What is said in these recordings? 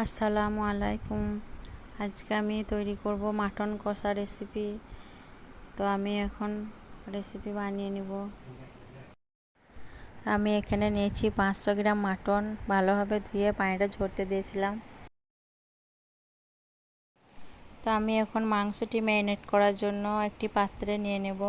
আসসালামু আলাইকুম। আজকে আমি তৈরি করব মাটন কষা রেসিপি। তো আমি এখন রেসিপি বানিয়ে নিব। আমি এখানে নিয়েছি 500 গ্রাম মাটন, ভালোভাবে ধুয়ে পানিটা ঝরতে দিয়েছিলাম। তো আমি এখন মাংসটি ম্যারিনেট করার জন্য একটি পাত্রে নিয়ে নেব।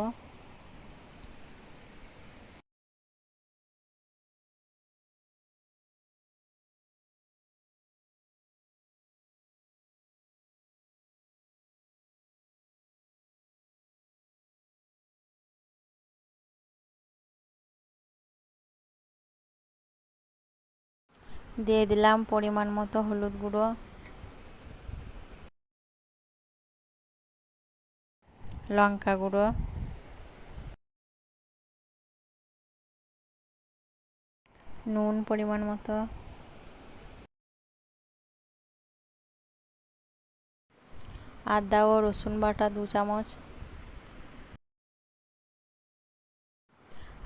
দিয়ে দিলাম পরিমাণ মতো হলুদ গুঁড়ো, লঙ্কা গুঁড়ো, নুন পরিমাণ মতো, আদা ও রসুন বাটা 2 চামচ,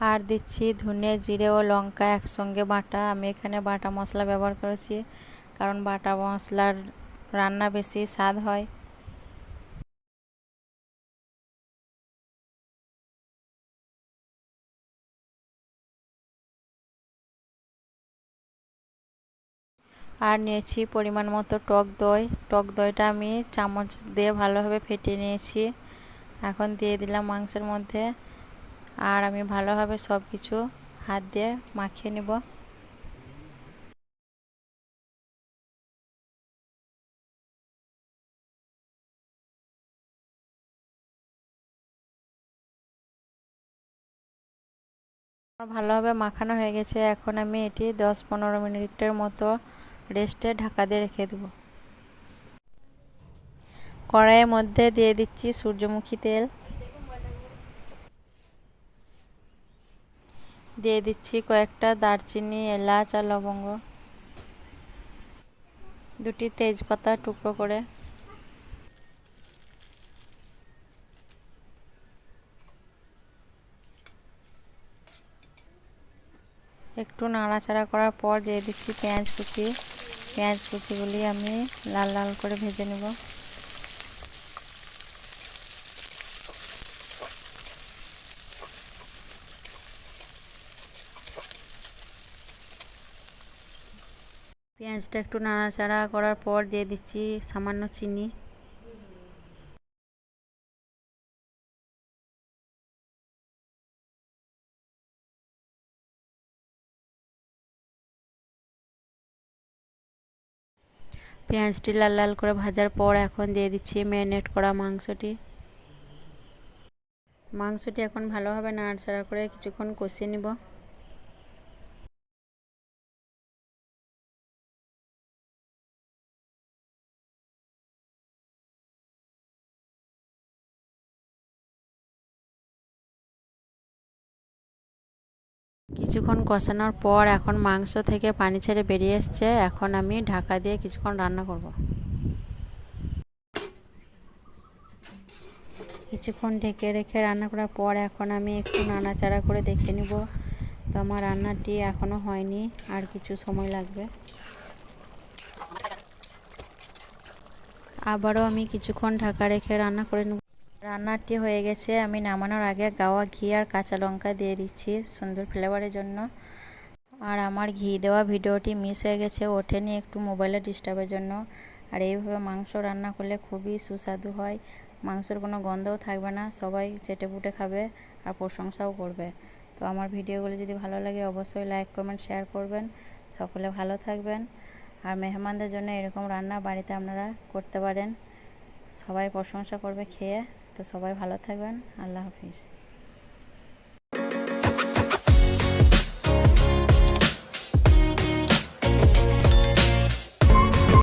আর দিচ্ছি ধনে, জিরে ও লঙ্কা একসঙ্গে বাটা। আমি এখানে বাটা মশলা ব্যবহার করেছি, কারণ বাটা মশলার রান্না বেশি স্বাদ হয়। আর নিয়েছি পরিমাণ মতো টক দই। টক দইটা আমি চামচ দিয়ে ভালোভাবে ফেটিয়ে নিয়েছি। এখন দিয়ে দিলাম মাংসের মধ্যে, আর আমি ভালোভাবে সব কিছু হাত দিয়ে মাখিয়ে নেব। ভালোভাবে মাখানো হয়ে গেছে। এখন আমি এটি 10-15 মিনিটের মতো রেস্টে ঢাকা দিয়ে রেখে দেব। কড়াইয়ের মধ্যে দিয়ে দিচ্ছি সূর্যমুখী তেল, দিয়ে দিচ্ছি কয়েকটা দারচিনি, এলাচ আর লবঙ্গ, 2টি তেজপাতা টুকরো করে, একটু নাড়াচাড়া করার পর দিয়ে দিচ্ছি পেঁয়াজ কুচি। পেঁয়াজ কুচিগুলি আমি লাল লাল করে ভেজে নেব। পেঁয়াজটা একটু নাড়াচাড়া করার পর দিয়ে দিচ্ছি সামান্য চিনি, পেঁয়াজটি লাল লাল করে ভাজার পর এখন দিয়ে দিচ্ছি ম্যারিনেট করা মাংসটি এখন ভালোভাবে নাড়াচাড়া করে কিছুক্ষণ কষিয়ে নিব। কিছুক্ষণ কষানোর পর এখন মাংস থেকে পানি ছেড়ে বেরিয়ে এসছে। এখন আমি ঢাকা দিয়ে কিছুক্ষণ রান্না করব। কিছুক্ষণ ঢেকে রেখে রান্না করার পর এখন আমি একটু নাড়াচাড়া করে দেখে নিব। তো আমার রান্নাটি এখনও হয়নি, আর কিছু সময় লাগবে। আবারও আমি কিছুক্ষণ ঢাকা রেখে রান্না করে নেব। রান্নাটি হয়ে গেছে। আমি নামানোর আগে গাওয়া ঘি আর কাঁচা লঙ্কা দিয়ে দিচ্ছি সুন্দর ফ্লেভারের জন্য। আর আমার ঘি দেওয়া ভিডিওটি মিস হয়ে গেছে, ওঠেনি একটু মোবাইলের ডিস্টার্বের জন্য। আর এইভাবে মাংস রান্না করলে খুবই সুস্বাদু হয়, মাংসের কোনো গন্ধও থাকবে না, সবাই চেটেপুটে খাবে আর প্রশংসাও করবে। তো আমার ভিডিওগুলো যদি ভালো লাগে অবশ্যই লাইক কমেন্ট শেয়ার করবেন। সকলে ভালো থাকবেন। আর মেহমানদের জন্য এরকম রান্না বাড়িতে আপনারা করতে পারেন, সবাই প্রশংসা করবে খেয়ে। তো সবাই ভালো থাকবেন। আল্লাহ হাফিজ।